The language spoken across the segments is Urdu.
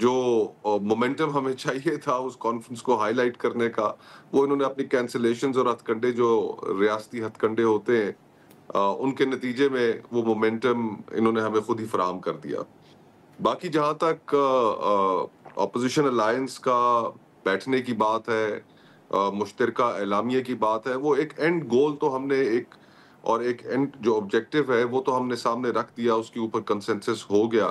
جو مومنٹم ہمیں چاہیے تھا اس کانفرنس کو ہائی لائٹ کرنے کا، وہ انہوں نے اپنی کینسلیشنز اور ہتھ کنڈے جو ریاستی ہتھ کنڈے ہوتے ہیں ان کے نتیجے میں وہ مومنٹم انہوں نے ہمیں خود ہی فراہم کر دیا۔ باقی جہاں تک اپوزیشن الائنس کا بیٹھنے کی بات ہے، مشترکہ اعلامیے کی بات ہے، وہ ایک اینڈ گول تو ہم نے ایک اینڈ جو آبجیکٹو ہے وہ تو ہم نے سامنے رکھ دیا، اس کے اوپر کنسنسس ہو گیا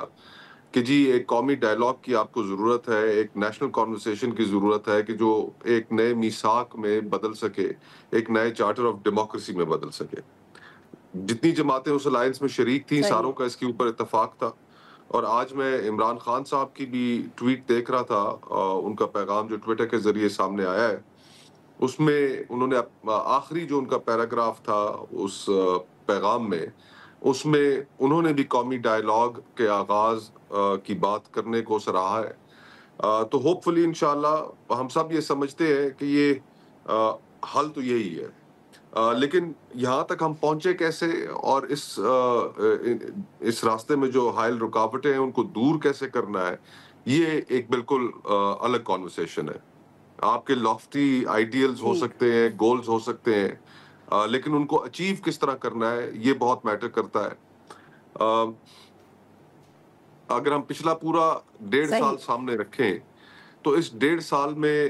کہ جی ایک قومی ڈائلاگ کی آپ کو ضرورت ہے، ایک نیشنل کانورسیشن کی ضرورت ہے کہ جو ایک نئے میثاق میں بدل سکے، ایک نئے چارٹر آف ڈیموکریسی میں بدل سکے۔ جتنی جماعتیں اس الائنس میں شریک تھیں صحیح۔ ساروں کا اس کے اوپر اتفاق تھا، اور آج میں عمران خان صاحب کی بھی ٹویٹ دیکھ رہا تھا، ان کا پیغام جو ٹویٹر کے ذریعے سامنے آیا ہے، اس میں انہوں نے آخری جو ان کا پیراگراف تھا اس پیغام میں، اس میں انہوں نے بھی قومی ڈائلاگ کے آغاز کی بات کرنے کو سراہا ہے۔ تو ہوپ فلی انشاءاللہ ہم سب یہ سمجھتے ہیں کہ یہ حل تو یہی ہے، لیکن یہاں تک ہم پہنچے کیسے اور اس راستے میں جو حائل رکاوٹیں ہیں ان کو دور کیسے کرنا ہے، یہ ایک بالکل الگ کانورسیشن ہے۔ آپ کے لافٹی آئیڈیلز ہو ٹھیک۔ سکتے ہیں، گولز ہو سکتے ہیں، لیکن ان کو اچیو کس طرح کرنا ہے یہ بہت میٹر کرتا ہے۔ اگر ہم پچھلا پورا 1.5 صحیح۔ سال سامنے رکھیں تو اس 1.5 سال میں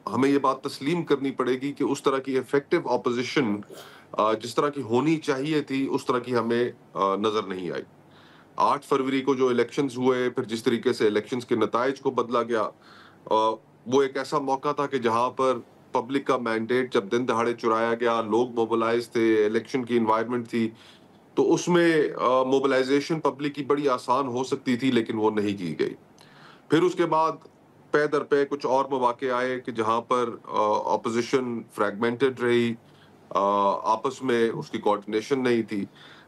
ہمیں یہ بات تسلیم کرنی پڑے گی کہ اس طرح کی افیکٹو اپوزیشن جس طرح کی ہونی چاہیے تھی اس طرح کی ہمیں نظر نہیں آئی۔ 8 فروری کو جو الیکشنز ہوئے، پھر جس طریقے سے الیکشنز کے نتائج کو بدلا گیا، وہ ایک ایسا موقع تھا کہ جہاں پر پبلک کا مینڈیٹ جب دن دہاڑے چرایا گیا، لوگ موبلائز تھے، الیکشن کی انوائرمنٹ تھی، تو اس میں موبلائزیشن پبلک کی بڑی آسان ہو سکتی تھی لیکن وہ نہیں کی گئی۔ پھر اس کے بعد پے در پے کچھ اور مواقع آئے کہ جہاں پر اپوزیشن فریگمنٹڈ رہی، آپس میں اس کی کوارڈینیشن نہیں تھی۔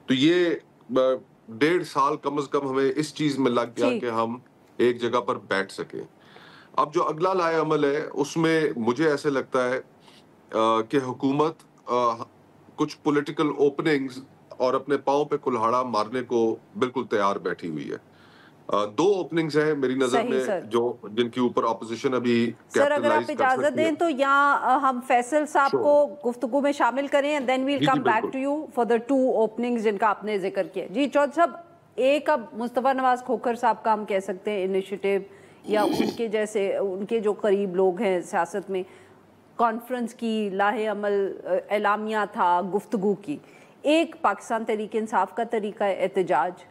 تو یہ 1.5 سال کم از کم ہمیں اس چیز میں لگ گیا ٹھیک۔ کہ ہم ایک جگہ پر بیٹھ سکیں۔ اب جو اگلا لائے عمل ہے اس میں مجھے ایسے لگتا ہے کہ حکومت کچھ پولیٹیکل اوپننگز اور اپنے پاؤں پہ کلہاڑا مارنے کو بالکل تیار بیٹھی ہوئی ہے۔ 2 اوپننگز ہیں میری نظر صحیح میں سر۔ جن کے اوپر اپوزیشن ابھی سر اگر آپ کیپٹلائز کر اجازت سکتی ہے۔ دیں تو یہاں ہم فیصل صاحب کو گفتگو میں شامل کریں، دین ویل جی کم بیک بالکل۔ To you for the 2 openings جن کا آپ نے ذکر کیا۔ جی چودھری صاحب، ایک اب مصطفیٰ نواز کھوکھر صاحب کا ہم کہہ سکتے ہیں انیشیٹو یا ان کے جیسے ان کے جو قریب لوگ ہیں سیاست میں، کانفرنس کی لاہے عمل اعلامیہ تھا، گفتگو کی۔ ایک پاکستان تحریک انصاف کا طریقہ احتجاج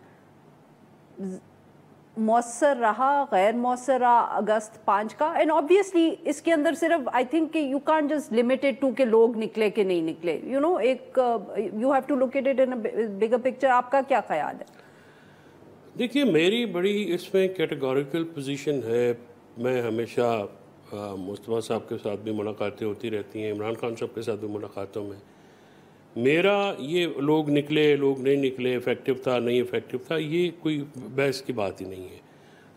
مؤثر رہا، غیر مؤثر رہا اگست 5 کا، اینڈ آبویسلی اس کے اندر صرف آئی تھنک کہ you can't just limited to کہ لوگ نکلے کہ نہیں نکلے، یو نو ایک you have to look at it in a bigger picture. آپ کا کیا خیال ہے؟ دیکھیے میری بڑی اس میں کیٹیگوریکل پوزیشن ہے۔ میں ہمیشہ مصطفیٰ صاحب کے ساتھ بھی ملاقاتیں ہوتی رہتی ہیں، عمران خان صاحب کے ساتھ بھی ملاقاتوں میں میرا یہ لوگ نکلے لوگ نہیں نکلے، افیکٹو تھا نہیں افیکٹو تھا، یہ کوئی بحث کی بات ہی نہیں ہے۔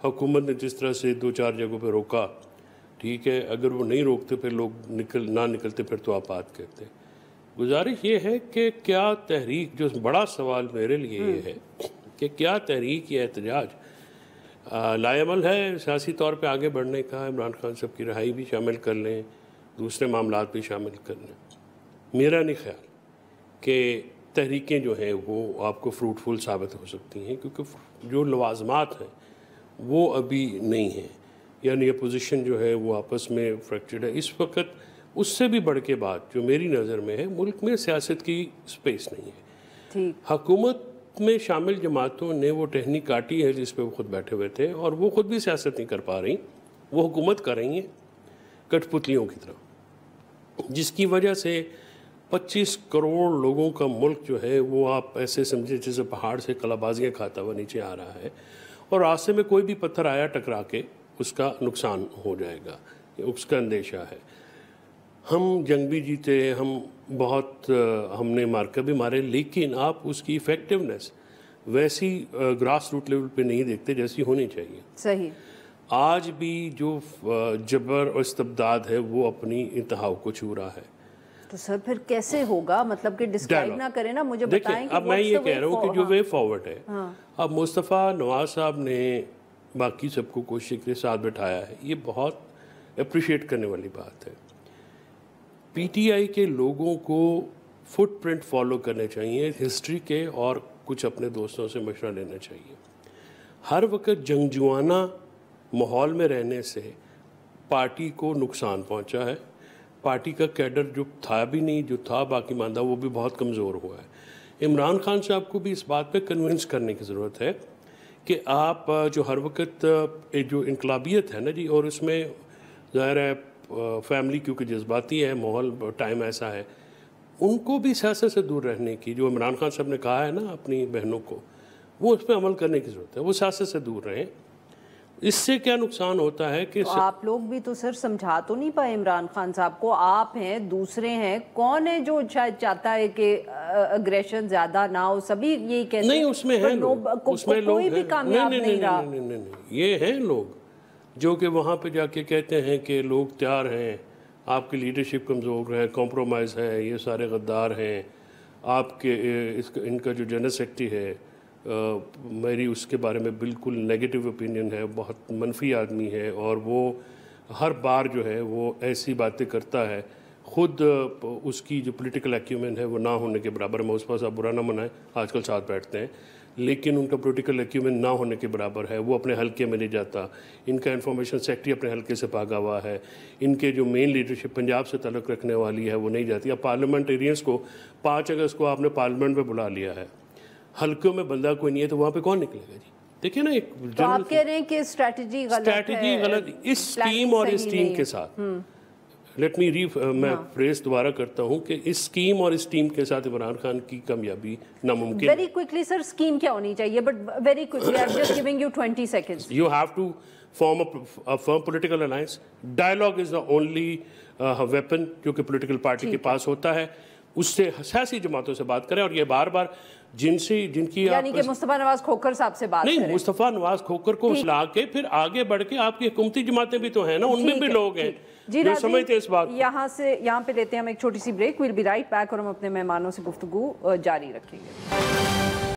حکومت نے جس طرح سے 2-4 جگہوں پہ روکا، ٹھیک ہے، اگر وہ نہیں روکتے پھر لوگ نہ نکلتے پھر تو آپ بات کرتے۔ گزارش یہ ہے کہ کیا تحریک، جو بڑا سوال میرے لیے یہ ہے کہ کیا تحریک یا احتجاج لائے عمل ہے سیاسی طور پہ آگے بڑھنے کا؟ عمران خان صاحب کی رہائی بھی شامل کر لیں، دوسرے معاملات بھی شامل کر لیں۔ میرا نہیں خیال کہ تحریکیں جو ہیں وہ آپ کو فروٹفل ثابت ہو سکتی ہیں، کیونکہ جو لوازمات ہیں وہ ابھی نہیں ہیں، یعنی اپوزیشن جو ہے وہ آپس میں فریکچرڈ ہے اس وقت۔ اس سے بھی بڑھ کے بات جو میری نظر میں ہے، ملک میں سیاست کی سپیس نہیں ہے۔ حکومت میں شامل جماعتوں نے وہ ٹہنی کاٹی ہے جس پہ وہ خود بیٹھے ہوئے تھے، اور وہ خود بھی سیاست نہیں کر پا رہی، وہ حکومت کر رہی ہیں کٹ پتلیوں کی طرح، جس کی وجہ سے 25 کروڑ لوگوں کا ملک جو ہے وہ آپ ایسے سمجھے جیسے پہاڑ سے قلابازیاں کھاتا ہوا نیچے آ رہا ہے، اور راستے میں کوئی بھی پتھر آیا ٹکرا کے اس کا نقصان ہو جائے گا، اس کا اندیشہ ہے۔ ہم جنگ بھی جیتے، ہم نے مارکا بھی مارے، لیکن آپ اس کی ایفیکٹونیس ویسی گراس روٹ لیول پہ نہیں دیکھتے جیسی ہونی چاہیے۔ صحیح۔ آج بھی جو جبر اور استبداد ہے وہ اپنی انتہا کو چھو رہا ہے۔ تو سر پھر کیسے ہوگا؟ مطلب کہ ڈسکرائب نہ کریں نا، مجھے بتائیں کہ اب میں یہ کہہ رہا ہوں کہ جو وے فارورڈ ہے، اب مصطفیٰ نواز صاحب نے باقی سب کو کوشش کے ساتھ بٹھایا ہے، یہ بہت اپریشیٹ کرنے والی بات ہے۔ پی ٹی آئی کے لوگوں کو فٹ پرنٹ فالو کرنے چاہیے ہسٹری کے، اور کچھ اپنے دوستوں سے مشورہ لینا چاہیے۔ ہر وقت جنگجوانہ ماحول میں رہنے سے پارٹی کو نقصان پہنچا ہے۔ پارٹی کا کیڈر جو تھا بھی نہیں، جو تھا باقی ماندہ، وہ بھی بہت کمزور ہوا ہے۔ عمران خان صاحب کو بھی اس بات پہ کنونس کرنے کی ضرورت ہے کہ آپ جو ہر وقت جو انقلابیت ہے نا جی، اور اس میں ظاہر ہے فیملی کیونکہ جذباتی ہے، ماحول ٹائم ایسا ہے، ان کو بھی سیاست سے دور رہنے کی، جو عمران خان صاحب نے کہا ہے نا اپنی بہنوں کو، وہ اس پہ عمل کرنے کی ضرورت ہے، وہ سیاست سے دور رہیں۔ اس سے کیا نقصان ہوتا ہے کہ آپ لوگ بھی تو سر سمجھا تو نہیں پائے عمران خان صاحب کو، آپ ہیں، دوسرے ہیں، کون ہے جو شاید چاہتا ہے کہ اگریشن زیادہ نہ ہو؟ سبھی یہی کہتے ہیں نہیں، اس میں ہیں لوگ، اس میں لوگ کوئی بھی کامیاب نہیں رہا۔ نہیں، یہ ہیں لوگ جو کہ وہاں پہ جا کے کہتے ہیں کہ لوگ تیار ہیں، آپ کی لیڈرشپ کمزور ہے، کمپرومائز ہے، یہ سارے غدار ہیں، آپ کے ان کا جو جنرل سیکرٹری ہے، میری اس کے بارے میں بالکل نیگیٹو اوپینین ہے، بہت منفی آدمی ہے، اور وہ ہر بار جو ہے وہ ایسی باتیں کرتا ہے، خود اس کی جو پولیٹیکل ایکیومن ہے وہ نہ ہونے کے برابر ہے۔ مصطفیٰ صاحب برا نہ منائیں، آج کل ساتھ بیٹھتے ہیں، لیکن ان کا پولیٹیکل ایکیومن نہ ہونے کے برابر ہے۔ وہ اپنے حلقے میں نہیں جاتا، ان کا انفارمیشن سیکرٹری اپنے حلقے سے بھاگا ہوا ہے، ان کے جو مین لیڈرشپ پنجاب سے تعلق رکھنے والی ہے وہ نہیں جاتی۔ اب پارلیمنٹیرینس کو 5 اگست کو آپ نے پارلیمنٹ میں بلا لیا ہے، حلقوں میں بندہ کوئی نہیں ہے، تو وہاں پہ کون نکلے گا جی؟ دیکھیں نا، ایک تو آپ کہہ رہے ہیں کہ اسٹریٹجی غلط ہے، اسٹریٹجی غلط اس ٹیم اور اس ٹیم کے ساتھ۔ لیٹ می میں پریس دوبارہ کرتا ہوں کہ اس اسکیم اور اس ٹیم کے ساتھ عمران خان کی کامیابی ناممکن ہے۔ ویری کوئکلی سر، اسکیم کیا ہونی چاہیے؟ But very quickly, I am just giving you 20 seconds. You have to form a firm political alliance. Dialogue is the only weapon جو کہ پولیٹیکل پارٹی کے پاس ہوتا ہے۔ اس سے سیاسی جماعتوں سے بات کریں، اور یہ بار بار جن کی یعنی کہ مصطفیٰ نواز کھوکھر صاحب سے بات کریں۔ نہیں، مصطفیٰ نواز کھوکھر کو لا کے پھر آگے بڑھ کے آپ کی حکومتی جماعتیں بھی تو ہیں نا، ان میں بھی لوگ ہیں جو سمجھتے اس بات۔ یہاں پہ لیتے ہیں ہم ایک چھوٹی سی break, we'll be right back, اور ہم اپنے مہمانوں سے گفتگو جاری رکھیں گے۔